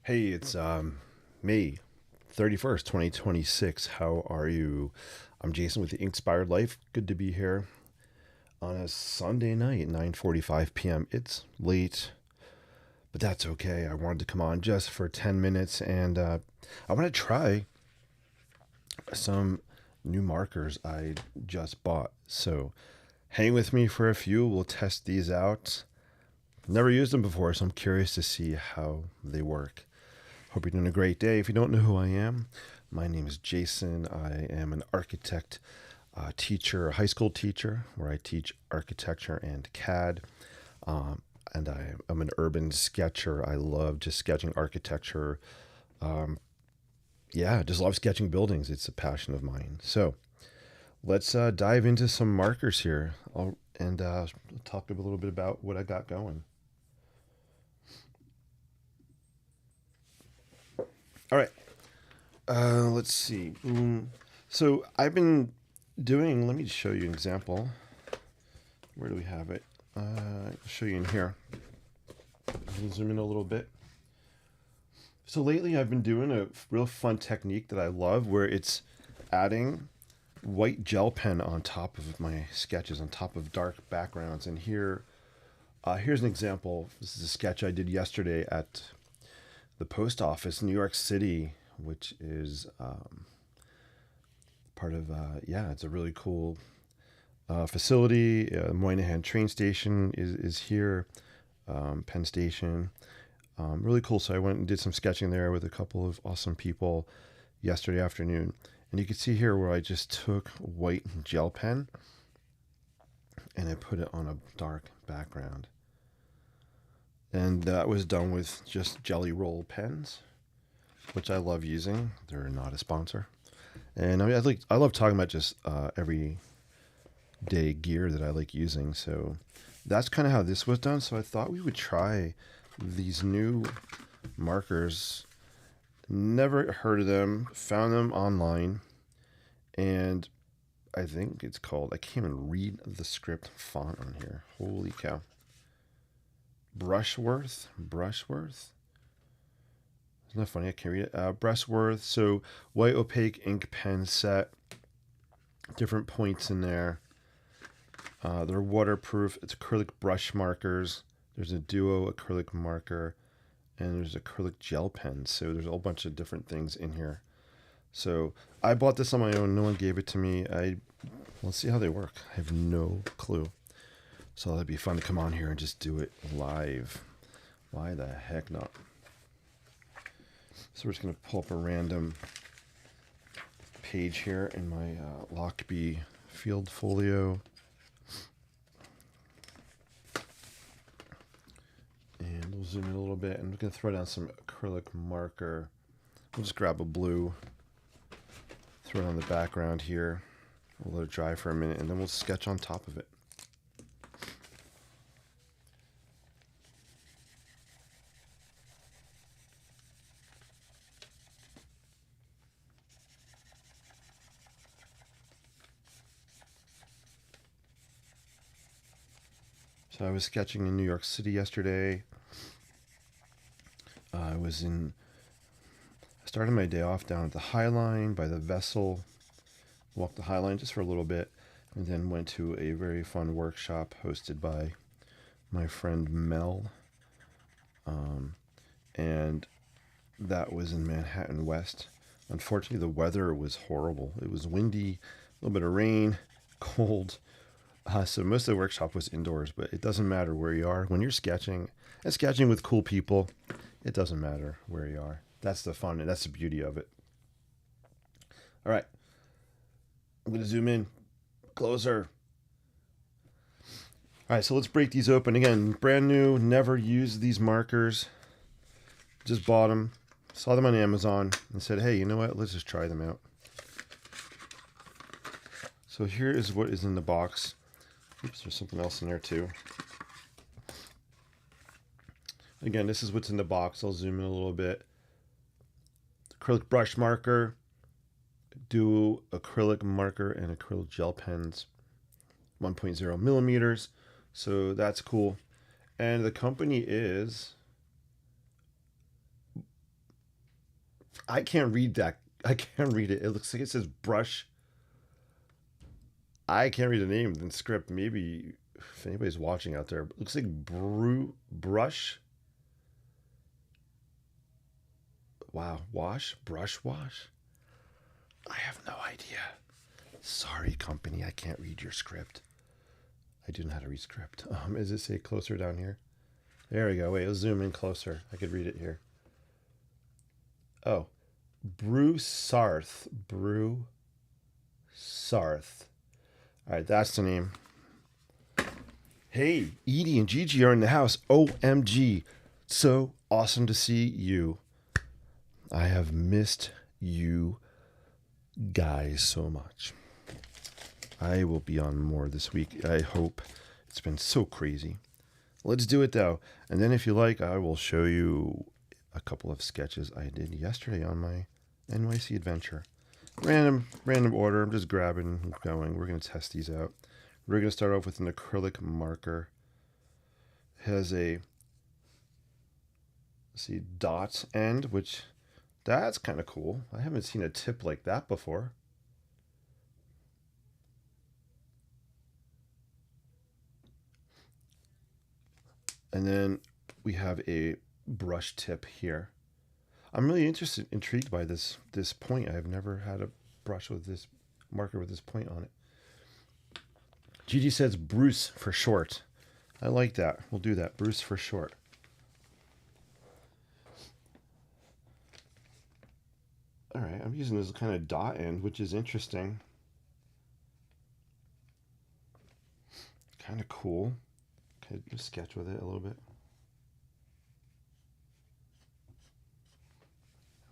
Hey, it's May 31st, 2026. How are you? I'm Jason with the Inspired Life. Good to be here on a Sunday night, 9:45 p.m. It's late, but that's okay. I wanted to come on just for 10 minutes and I want to try some new markers I just bought. So, hang with me for a few. We'll test these out. Never used them before, so I'm curious to see how they work. Hope you're doing a great day. If you don't know who I am, my name is Jason. I am an architect, teacher, a high school teacher, where I teach architecture and CAD. Um, and I'm an urban sketcher. I love just sketching architecture. Um, yeah, just love sketching buildings. It's a passion of mine. So let's dive into some markers here and talk a little bit about what I got going. All right. Let's see. So I've been doing. Let me show you an example. Where do we have it? I'll show you in here. I'll zoom in a little bit. So lately, I've been doing a real fun technique that I love, where it's adding white gel pen on top of my sketches, on top of dark backgrounds. And here's an example. This is a sketch I did yesterday at the post office, New York City, which is part of yeah, it's a really cool facility. Moynihan train station is here. Penn Station, really cool. So I went and did some sketching there with a couple of awesome people yesterday afternoon, and you can see here where I just took white gel pen and I put it on a dark background, and that was done with just Jelly Roll pens, which I love using. They're not a sponsor. And I love talking about just every day gear that I like using. So that's kind of how this was done. So I thought we would try these new markers. Never heard of them, found them online, and I think it's called, I can't even read the script font on here. Holy cow. Brushworth. Isn't that funny? I can't read it. Brushworth. So white opaque ink pen set, different points in there. They're waterproof. It's acrylic brush markers. There's a duo acrylic marker, and there's acrylic gel pens. So there's a whole bunch of different things in here. So I bought this on my own. No one gave it to me. Let's see how they work. I have no clue. So that'd be fun to come on here and just do it live. Why the heck not? So we're just gonna pull up a random page here in my Lockbee field folio. And we'll zoom in a little bit, and we're going to throw down some acrylic marker. We'll just grab a blue, throw it on the background here. We'll let it dry for a minute, and then we'll sketch on top of it. So I was sketching in New York City yesterday. I started my day off down at the High Line by the Vessel. Walked the High Line just for a little bit, and then went to a very fun workshop hosted by my friend Mel. And that was in Manhattan West. Unfortunately, the weather was horrible. It was windy, a little bit of rain, cold. So most of the workshop was indoors, but it doesn't matter where you are. When you're sketching and sketching with cool people, it doesn't matter where you are. That's the fun, and that's the beauty of it. All right. I'm going to zoom in closer. All right, so let's break these open. Again, brand new, never used these markers. Just bought them, saw them on Amazon, and said, hey, you know what? Let's just try them out. So here is what is in the box. Oops, there's something else in there too. Again, this is what's in the box. I'll zoom in a little bit. Acrylic brush marker, duo acrylic marker, and acrylic gel pens, 1.0 millimeters. So that's cool. And the company is I can't read that. I can't read it. It looks like it says brush. I can't read the name of the script. Maybe if anybody's watching out there, it looks like brush. Wow, brush wash. I have no idea. Sorry, company. I can't read your script. I do not know how to read script. Is it say closer down here? There we go. Wait, let's zoom in closer. I could read it here. Oh, Brew Sarth. Brew Sarth. All right, that's the name. Hey, Edie and Gigi are in the house. OMG. So awesome to see you. I have missed you guys so much. I will be on more this week. I hope. It's been so crazy. Let's do it though. And then if you like, I will show you a couple of sketches I did yesterday on my NYC adventure. Random order. I'm just grabbing and going. We're going to test these out. We're going to start off with an acrylic marker. It has a, let's see, dot end, which that's kind of cool. I haven't seen a tip like that before. And then we have a brush tip here. I'm really intrigued by this point. I've never had a brush with this marker with this point on it. Gigi says Bruce for short. I like that. We'll do that. Bruce for short. All right, I'm using this kind of dot end, which is interesting. Kind of cool. Could sketch with it a little bit.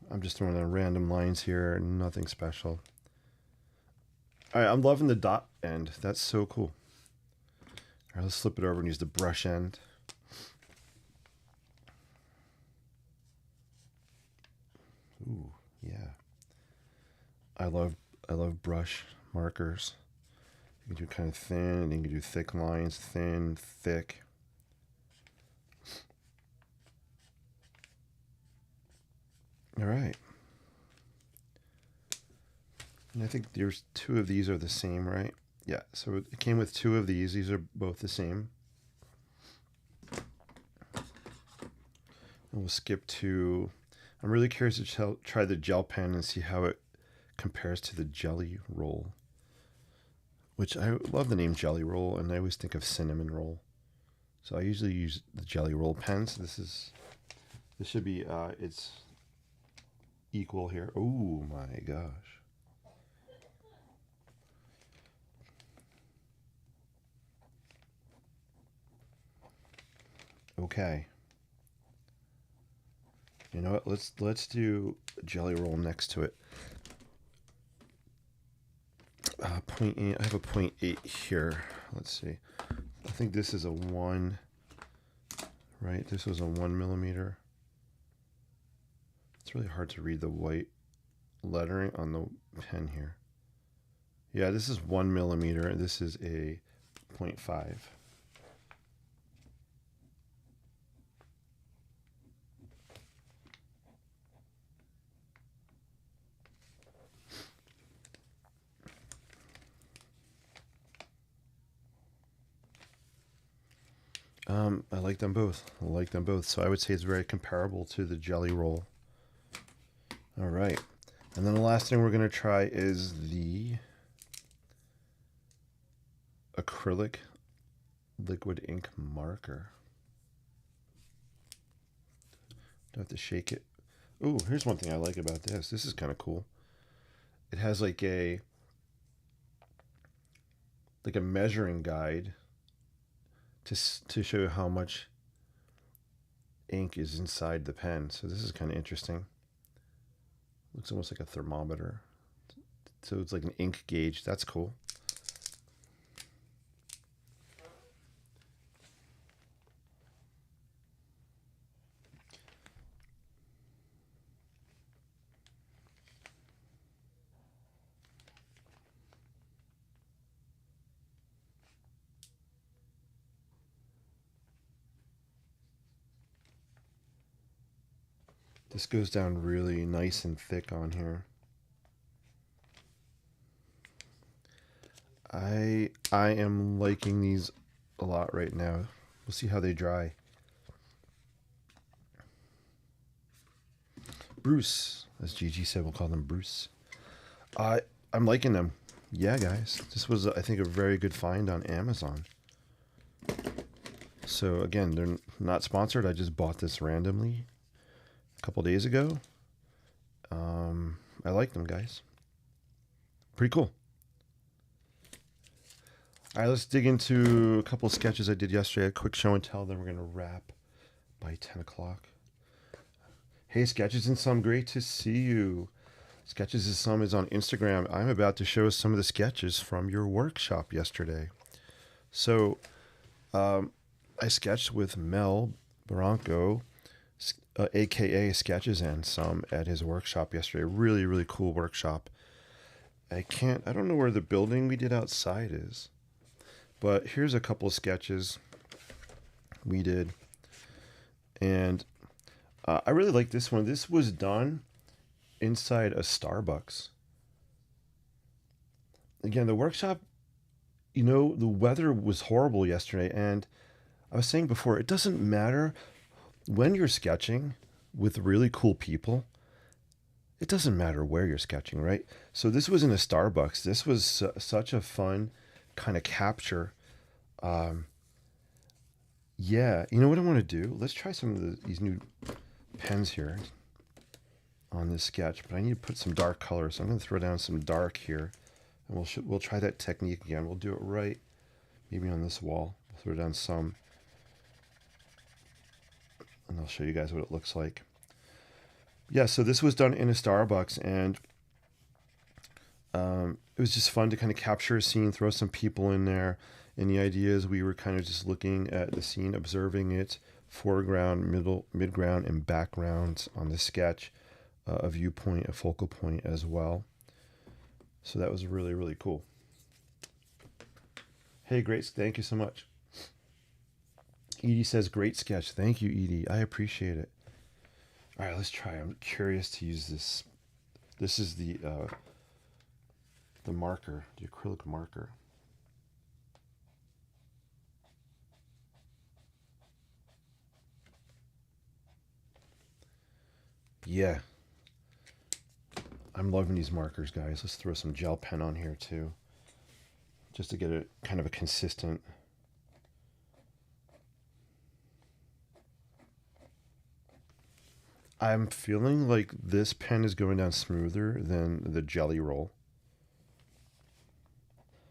I'm just throwing in random lines here, nothing special. All right, I'm loving the dot end. That's so cool. All right, let's flip it over and use the brush end. Ooh, yeah. I love brush markers. You can do kind of thin, and you can do thick lines, thin, thick. All right. And I think there's two of these are the same, right? Yeah, so it came with two of these. These are both the same. And we'll skip to, I'm really curious to try the gel pen and see how it compares to the jelly roll, which I love the name jelly roll, and I always think of cinnamon roll. So I usually use the jelly roll pens. This should be, it's equal here. Oh my gosh. Okay. You know what? Let's do jelly roll next to it. 0.8. I have a 0.8 here. Let's see. I think this is a 1. Right. This was a 1 millimeter. It's really hard to read the white lettering on the pen here. Yeah, this is 1 millimeter, and this is a 0.5. I like them both. I like them both. So I would say it's very comparable to the jelly roll. All right. And then the last thing we're going to try is the acrylic liquid ink marker. Don't have to shake it. Ooh, here's one thing I like about this. This is kind of cool. It has like a measuring guide to show how much ink is inside the pen. So this is kind of interesting. Looks almost like a thermometer. So it's like an ink gauge. That's cool. This goes down really nice and thick on here. I am liking these a lot right now. We'll see how they dry. Bruce, as Gigi said, we'll call them Bruce. I'm liking them. Yeah, guys, this was I think a very good find on Amazon. So again, they're not sponsored. I just bought this randomly a couple days ago. I like them, guys. Pretty cool. All right, let's dig into a couple of sketches I did yesterday. A quick show and tell. Then we're gonna wrap by 10 o'clock. Hey, Sketches and Some, great to see you. Sketches and Some is on Instagram. I'm about to show some of the sketches from your workshop yesterday. So, I sketched with Mel Bronco, aka Sketches and Some, at his workshop yesterday. Really, really cool workshop. I don't know where the building we did outside is, but here's a couple of sketches we did. And I really like this one. This was done inside a Starbucks. Again, the workshop, the weather was horrible yesterday. And I was saying before, it doesn't matter when you're sketching with really cool people. It doesn't matter where you're sketching, right? So this was in a Starbucks. This was such a fun kind of capture. Yeah, you know what I want to do? Let's try some of these new pens here on this sketch, but I need to put some dark color, so I'm going to throw down some dark here, and we'll try that technique again. We'll do it right, maybe on this wall. We'll throw down some, and I'll show you guys what it looks like. Yeah, so this was done in a Starbucks, and it was just fun to kind of capture a scene, throw some people in there, and the idea is we were kind of just looking at the scene, observing it, foreground, midground, and background on the sketch, a viewpoint, a focal point as well. So that was really, really cool. Hey, great. Thank you so much. Edie says, great sketch. Thank you, Edie. I appreciate it. All right, let's try. I'm curious to use this. This is the marker, the acrylic marker. Yeah. I'm loving these markers, guys. Let's throw some gel pen on here too, just to get a kind of a consistent. I'm feeling like this pen is going down smoother than the jelly roll.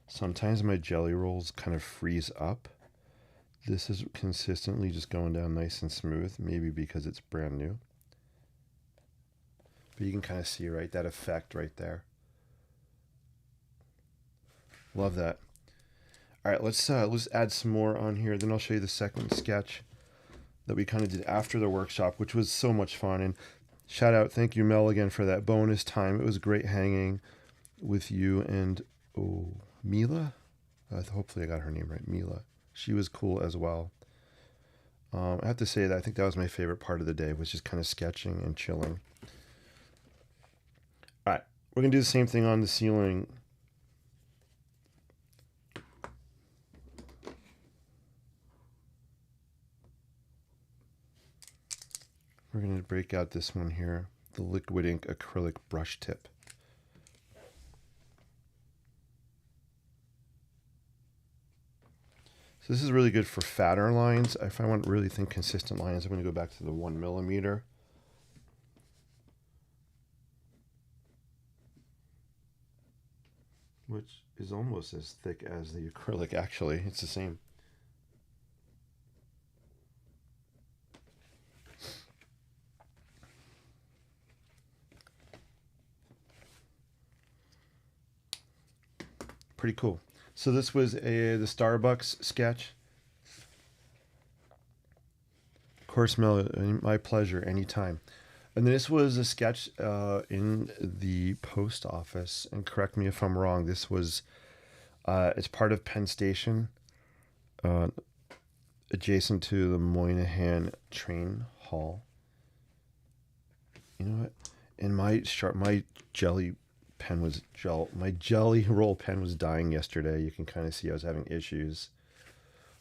Sometimes my jelly rolls kind of freeze up. This is consistently just going down nice and smooth, maybe because it's brand new. But you can kind of see, right, that effect right there. Love that. All right, let's add some more on here. Then I'll show you the second sketch that we kind of did after the workshop, which was so much fun. And shout out, thank you, Mel, again for that bonus time. It was great hanging with you and Mila. Hopefully I got her name right, Mila. She was cool as well. I have to say that I think that was my favorite part of the day, was just kind of sketching and chilling. All right, we're going to do the same thing on the ceiling. We're going to break out this one here, the liquid ink acrylic brush tip. So this is really good for fatter lines. If I want really thin, consistent lines, I'm going to go back to the 1 millimeter. Which is almost as thick as the acrylic, actually. It's the same. Pretty cool. So this was the Starbucks sketch. Of course, Mel, my pleasure, anytime. And this was a sketch in the post office. And correct me if I'm wrong. This was, it's part of Penn Station, adjacent to the Moynihan train hall. You know what? And my jelly my jelly roll pen was dying yesterday. You can kind of see I was having issues.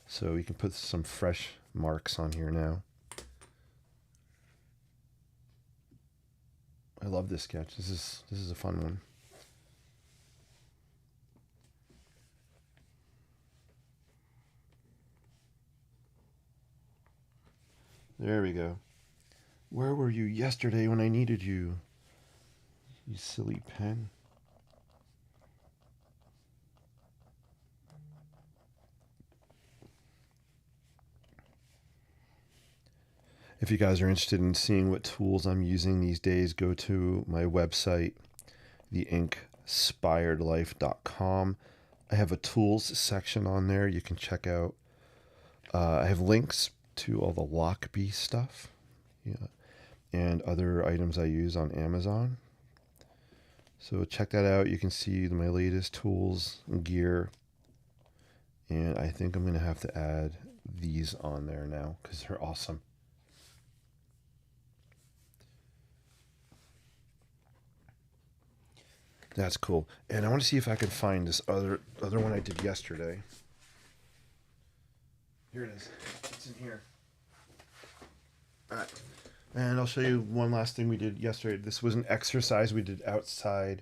So we can put some fresh marks on here now. I love this sketch. This is a fun one. There we go. Where were you yesterday when I needed you? You silly pen. If you guys are interested in seeing what tools I'm using these days, go to my website, theinspiredlife.com. I have a tools section on there you can check out. I have links to all the Lockbee stuff, yeah, and other items I use on Amazon. So check that out. You can see my latest tools and gear. And I think I'm going to have to add these on there now because they're awesome. That's cool. And I want to see if I can find this other one I did yesterday. Here it is. It's in here. All right. And I'll show you one last thing we did yesterday. This was an exercise we did outside.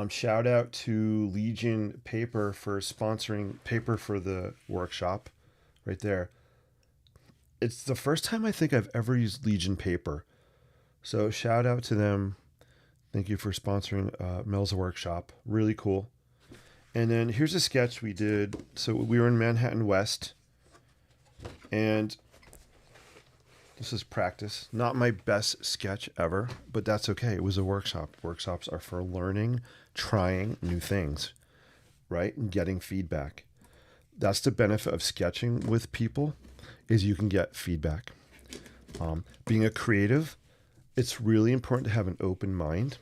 Shout out to Legion Paper for sponsoring paper for the workshop right there. It's the first time I think I've ever used Legion Paper. So shout out to them. Thank you for sponsoring Mel's workshop. Really cool. And then here's a sketch we did. So we were in Manhattan West. And this is practice. Not my best sketch ever, but that's okay. It was a workshop. Workshops are for learning, trying new things, right? And getting feedback. That's the benefit of sketching with people is you can get feedback. Being a creative, it's really important to have an open mind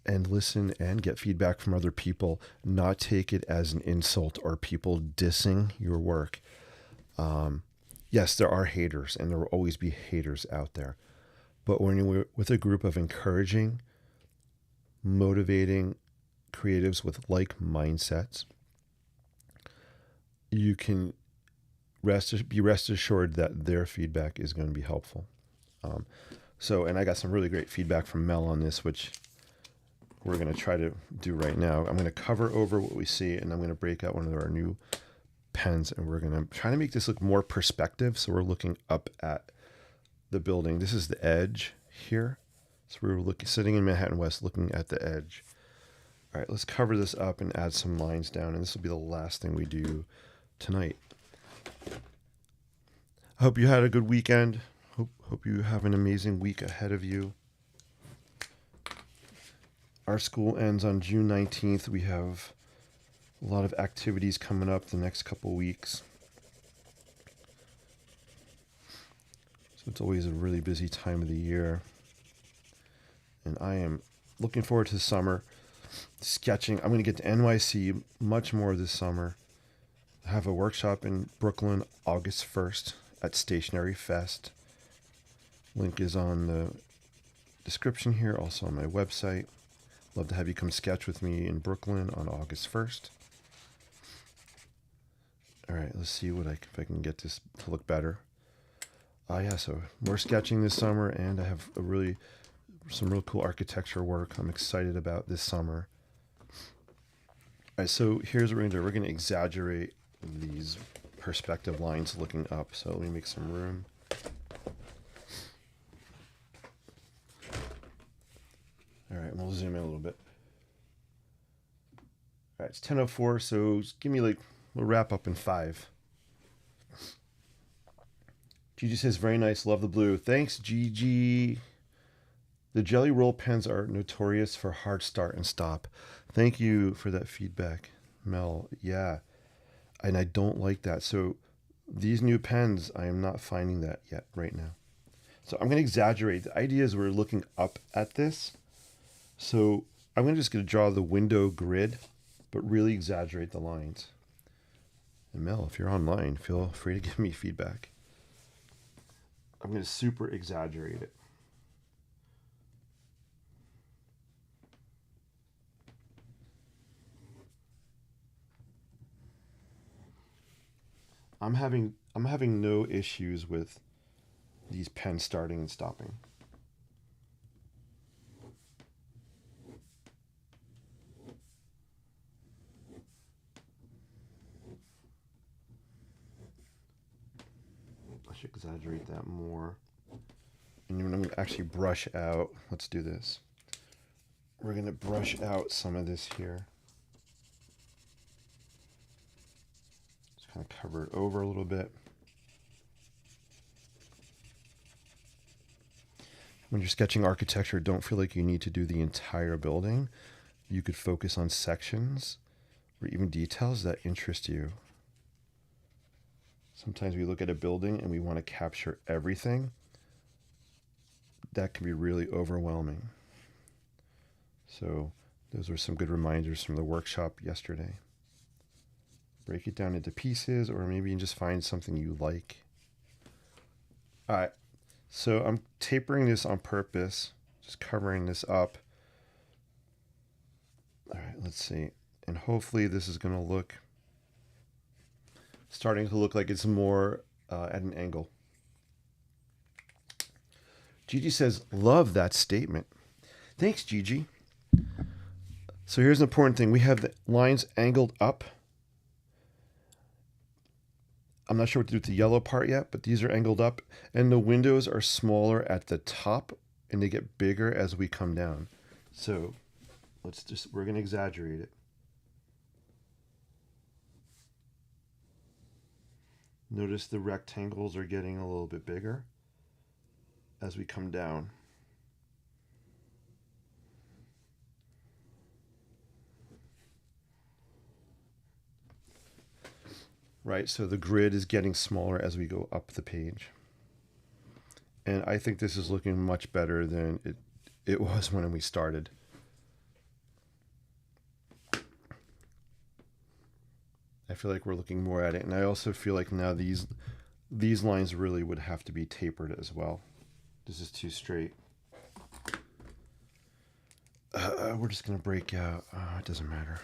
and listen and get feedback from other people, not take it as an insult or people dissing your work. Yes, there are haters and there will always be haters out there. But when you're with a group of encouraging, motivating creatives with like mindsets, you can be rest assured that their feedback is going to be helpful. And I got some really great feedback from Mel on this, which we're going to try to do right now. I'm going to cover over what we see, and I'm going to break out one of our new pens, and we're going to try to make this look more perspective. So we're looking up at the building. This is the edge here. So we're sitting in Manhattan West looking at the edge. All right, let's cover this up and add some lines down, and this will be the last thing we do tonight. I hope you had a good weekend. Hope you have an amazing week ahead of you. Our school ends on June 19th. We have a lot of activities coming up the next couple weeks. So it's always a really busy time of the year. And I am looking forward to the summer. Sketching. I'm going to get to NYC much more this summer. I have a workshop in Brooklyn August 1st at Stationery Fest. Link is on the description here, also on my website. Love to have you come sketch with me in Brooklyn on August 1st. All right, let's see if I can get this to look better. So more sketching this summer, and I have some real cool architecture work I'm excited about this summer. All right, so here's what we're going to do. We're going to exaggerate these perspective lines looking up. So let me make some room. All right, we'll zoom in a little bit. All right, it's 10:04, so just give me we'll wrap up in 5. Gigi says, very nice, love the blue. Thanks, Gigi. The jelly roll pens are notorious for hard start and stop. Thank you for that feedback, Mel. Yeah, and I don't like that. So these new pens, I am not finding that yet right now. So I'm going to exaggerate. The idea is we're looking up at this. So I'm just going to draw the window grid, but really exaggerate the lines. And Mel, if you're online, feel free to give me feedback. I'm going to super exaggerate it. I'm having no issues with these pens starting and stopping. I should exaggerate that more. And then I'm going to actually brush out. Let's do this. We're going to brush out some of this here. Just kind of cover it over a little bit. When you're sketching architecture, don't feel like you need to do the entire building. You could focus on sections or even details that interest you. Sometimes we look at a building and we want to capture everything. That can be really overwhelming. So those were some good reminders from the workshop yesterday. Break it down into pieces, or maybe you can just find something you like. All right, so I'm tapering this on purpose, just covering this up. All right, let's see. And hopefully this is going to starting to look like it's more at an angle. Gigi says, love that statement. Thanks, Gigi. So here's an important thing. We have the lines angled up. I'm not sure what to do with the yellow part yet, but these are angled up. And the windows are smaller at the top, and they get bigger as we come down. So we're going to exaggerate it. Notice the rectangles are getting a little bit bigger as we come down. Right, so the grid is getting smaller as we go up the page. And I think this is looking much better than it was when we started. I feel like we're looking more at it. And I also feel like now these lines really would have to be tapered as well. This is too straight. We're just going to break out. It doesn't matter.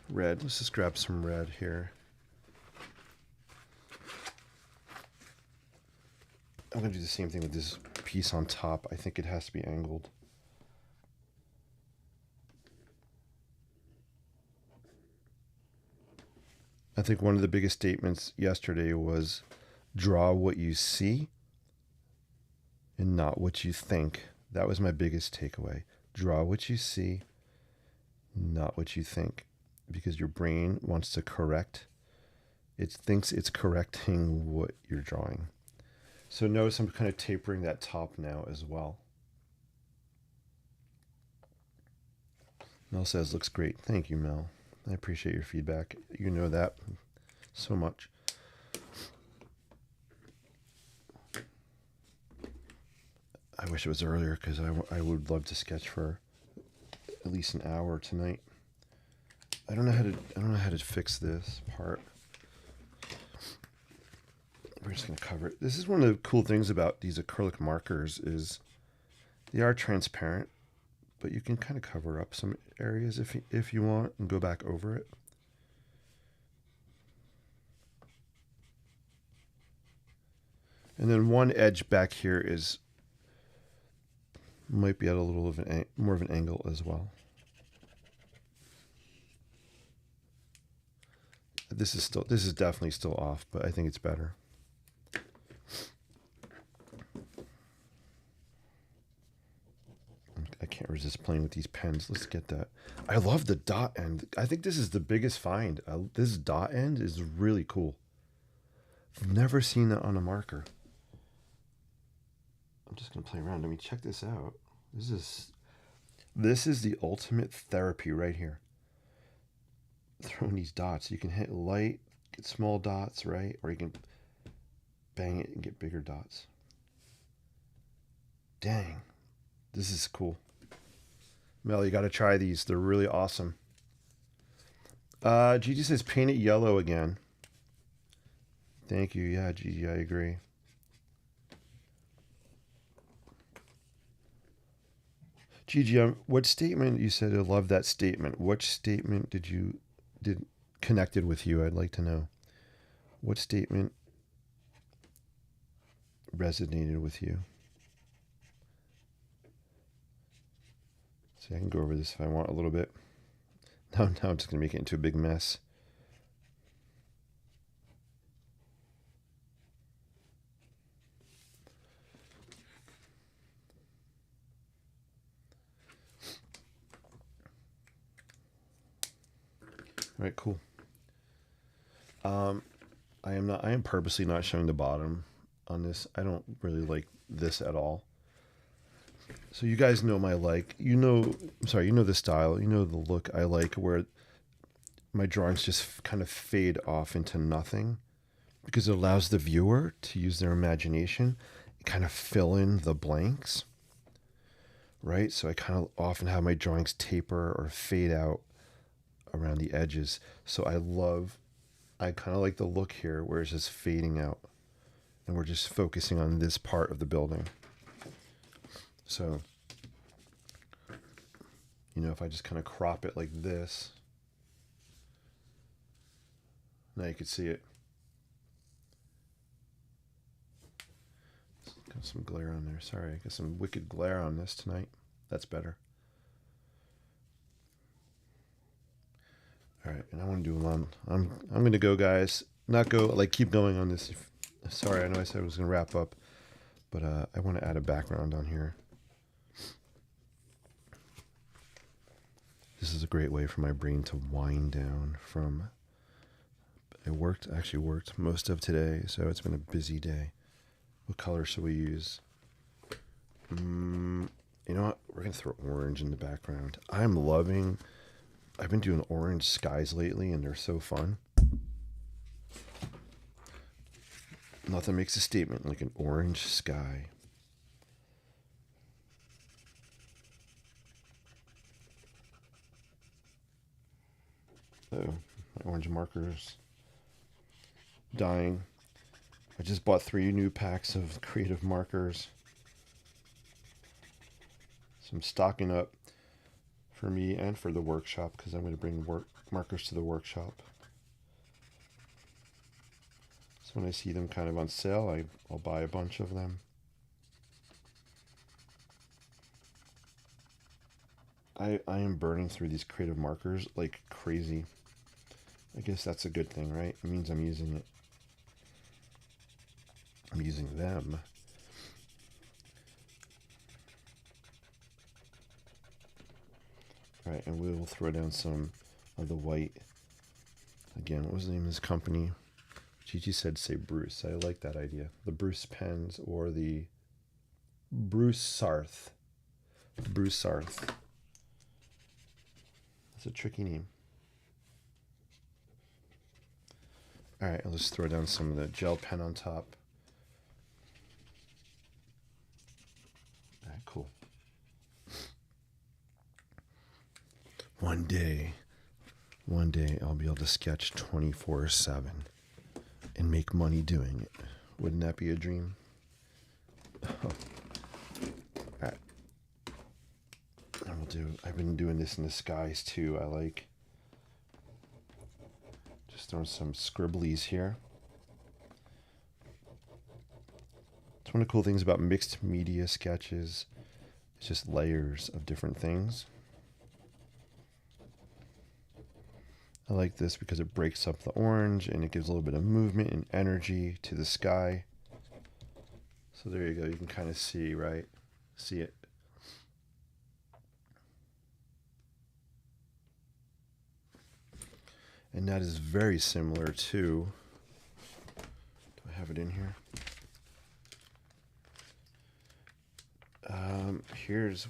Red. Let's just grab some red here. I'm going to do the same thing with this piece on top. I think it has to be angled. I think one of the biggest statements yesterday was draw what you see and not what you think. That was my biggest takeaway. Draw what you see, not what you think. Because your brain wants to correct. It thinks it's correcting what you're drawing. So notice I'm kind of tapering that top now as well. Mel says, looks great. Thank you, Mel. I appreciate your feedback. You know that so much. I wish it was earlier because I would love to sketch for at least an hour tonight. I don't know how to fix this part. We're just going to cover it. This is one of the cool things about these acrylic markers is they are transparent, but you can kind of cover up some areas if you want and go back over it. And then one edge back here might be at a little of more of an angle as well. This is definitely still off, but I think it's better. I can't resist playing with these pens. Let's get that. I love the dot end. I think this is the biggest find. This dot end is really cool. I've never seen that on a marker. I'm just going to play around. I mean, check this out. This is the ultimate therapy right here. Throwing these dots. You can hit light, get small dots, right? Or you can bang it and get bigger dots. Dang. This is cool. Mel, you got to try these. They're really awesome. Gigi says paint it yellow again. Thank you. Yeah, Gigi, I agree. Gigi, what statement you said? I love that statement. Which statement did connected with you? I'd like to know. What statement resonated with you? See, I can go over this if I want a little bit. Now I'm just going to make it into a big mess. All right, cool. I am purposely not showing the bottom on this. I don't really like this at all. So you guys know my you know the style, you know the look I like, where my drawings just kind of fade off into nothing, because it allows the viewer to use their imagination and kind of fill in the blanks. Right? So I kind of often have my drawings taper or fade out around the edges. So I kind of like the look here where it's just fading out and we're just focusing on this part of the building. So, if I just kind of crop it like this, now you can see it. Got some glare on there. Sorry, I got some wicked glare on this tonight. That's better. All right, and I want to do one. I'm going to go, guys. Not go, keep going on this. Sorry, I know I said I was going to wrap up, but I want to add a background on here. This is a great way for my brain to wind down from. I actually worked most of today, so it's been a busy day. What color should we use? You know what? We're going to throw orange in the background. I've been doing orange skies lately, and they're so fun. Nothing makes a statement like an orange sky. Oh, my orange markers dying. I just bought 3 new packs of creative markers. So I'm stocking up for me and for the workshop, because I'm going to bring markers to the workshop. So when I see them kind of on sale, I'll buy a bunch of them. I am burning through these creative markers like crazy. I guess that's a good thing, right? It means I'm using it. I'm using them. All right, and we will throw down some of the white. Again, what was the name of this company? Gigi said say Bruce. I like that idea. The Bruce pens or the Bruce Sarth. Bruce Sarth. That's a tricky name. All right, I'll just throw down some of the gel pen on top. All right, cool. One day I'll be able to sketch 24/7 and make money doing it. Wouldn't that be a dream? Oh. All right. I've been doing this in the skies too. I like just throwing some scribblies here. It's one of the cool things about mixed media sketches. It's just layers of different things. I like this because it breaks up the orange and it gives a little bit of movement and energy to the sky. So there you go. You can kind of see, right? See it. And that is very similar to, do I have it in here?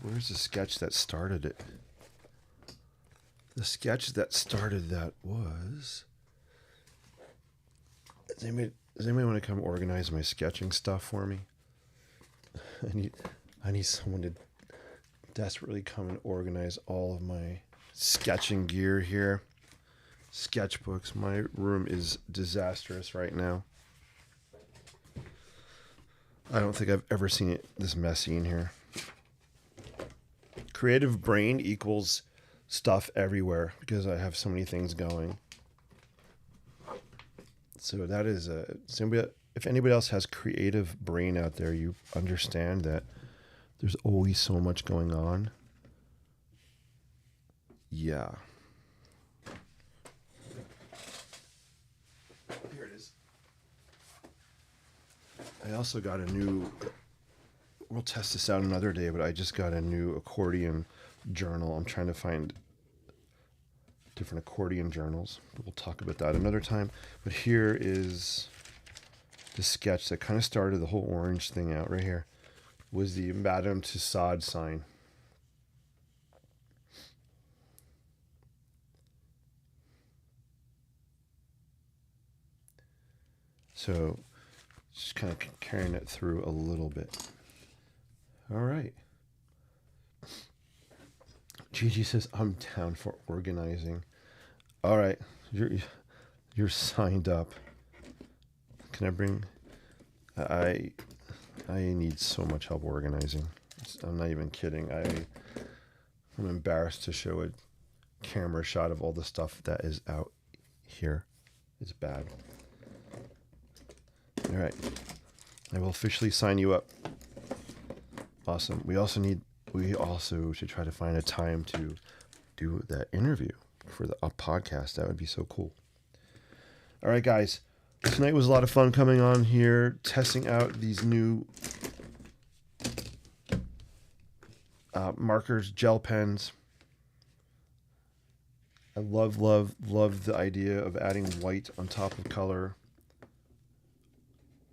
Where's the sketch that started it? The sketch that started that was, does anybody want to come organize my sketching stuff for me? I need someone to desperately come and organize all of my sketching gear here. Sketchbooks. My room is disastrous right now. I don't think I've ever seen it this messy in here. Creative brain equals stuff everywhere because I have so many things going. So that is if anybody else has creative brain out there, you understand that there's always so much going on. Yeah. Here it is. I also got a new, we'll test this out another day, but I just got a new accordion journal. I'm trying to find different accordion journals. We'll talk about that another time. But here is the sketch that kind of started the whole orange thing out right here. Was the Madame Tussauds sign. So just kind of carrying it through a little bit. All right. Gigi says, I'm down for organizing. All right. You're signed up. Can I bring... I need so much help organizing. I'm not even kidding. I'm embarrassed to show a camera shot of all the stuff that is out here. It's bad. All right. I will officially sign you up. Awesome. We also should try to find a time to do that interview for the podcast. That would be so cool. All right, guys. Tonight was a lot of fun coming on here, testing out these new markers, gel pens. I love the idea of adding white on top of color.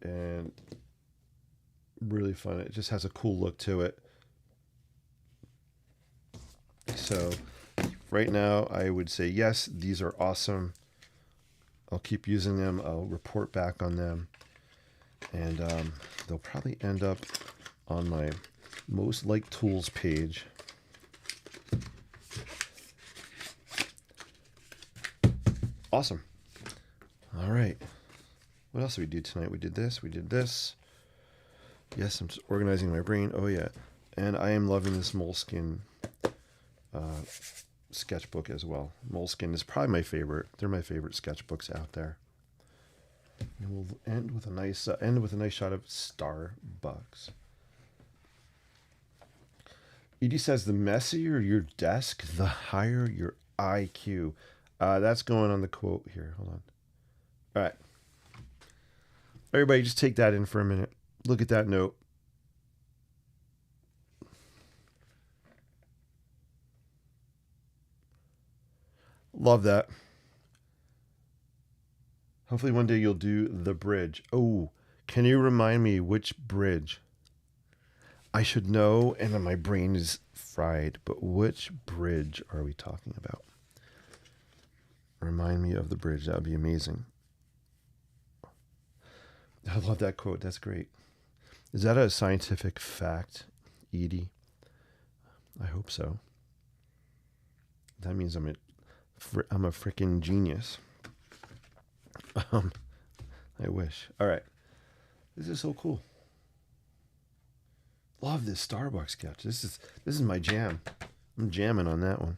And really fun. It just has a cool look to it. So right now I would say yes, these are awesome. I'll keep using them. I'll report back on them. And they'll probably end up on my most liked tools page. Awesome. All right. What else did we do tonight? We did this. We did this. Yes, I'm just organizing my brain. Oh, yeah. And I am loving this Moleskine sketchbook as well. Moleskine is probably my favorite. They're my favorite sketchbooks out there. And we'll end with a nice shot of Starbucks. Edie says, the messier your desk, the higher your IQ. That's going on the quote here. Hold on. All right. Everybody just take that in for a minute. Look at that note. Love that. Hopefully one day you'll do the bridge. Oh, can you remind me which bridge? I should know, and then my brain is fried, but which bridge are we talking about? Remind me of the bridge. That would be amazing. I love that quote. That's great. Is that a scientific fact, Edie? I hope so. That means I'm a freaking genius. I wish. All right. This is so cool. Love this Starbucks sketch. This is my jam. I'm jamming on that one.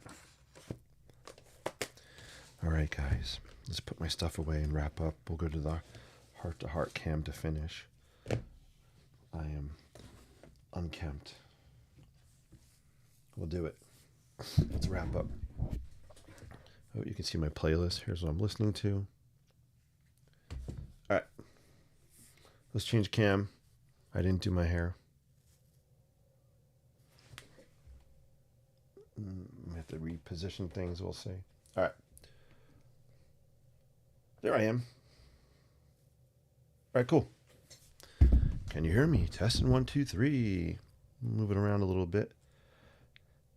All right, guys. Let's put my stuff away and wrap up. We'll go to the heart-to-heart cam to finish. I am unkempt. We'll do it. Let's wrap up. Oh, you can see my playlist. Here's what I'm listening to. All right. Let's change cam. I didn't do my hair. I have to reposition things, we'll see. All right. There I am. All right, cool. Can you hear me? Testing 1, 2, 3. Moving around a little bit.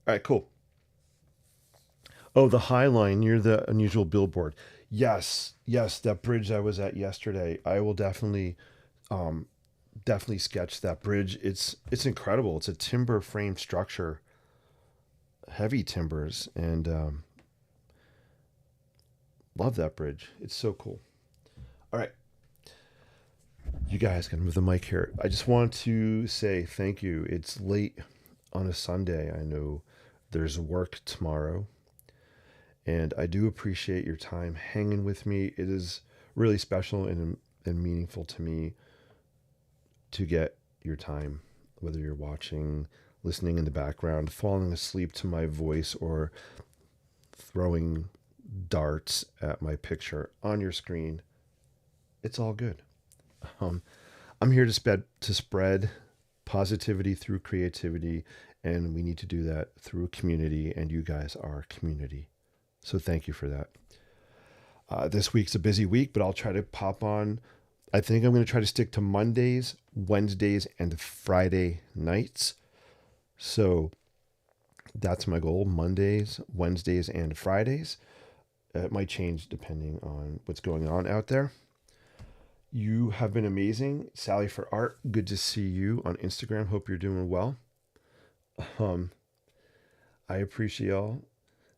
All right, cool. Oh, the High Line near the unusual billboard. Yes, that bridge I was at yesterday. I will definitely sketch that bridge. It's incredible. It's a timber frame structure, heavy timbers, and love that bridge. It's so cool. All right. You guys can move the mic here. I just want to say thank you. It's late on a Sunday. I know There's work tomorrow. And I do appreciate your time hanging with me. It is really special and meaningful to me to get your time, whether you're watching, listening in the background, falling asleep to my voice, or throwing darts at my picture on your screen. It's all good. Um, I'm here to spread positivity through creativity, and we need to do that through community, and you guys are community. So thank you for that. This week's a busy week, but I'll try to pop on. I think I'm going to try to stick to Mondays, Wednesdays, and Friday nights. So that's my goal: Mondays, Wednesdays, and Fridays. It might change depending on what's going on out there. You have been amazing. Sally for Art, good to see you on Instagram. Hope you're doing well. Um, I appreciate y'all.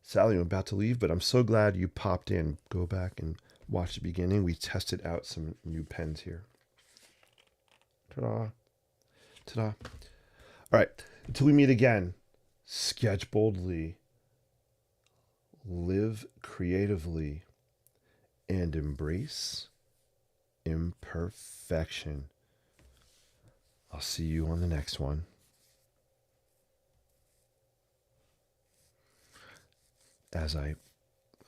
Sally, I'm about to leave, but I'm so glad you popped in. Go back and watch the beginning. We tested out some new pens here. Ta-da. Ta-da. All right. Until we meet again, sketch boldly, live creatively, and embrace imperfection. I'll see you on the next one. As I'm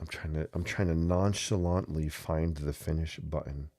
trying to nonchalantly find the finish button.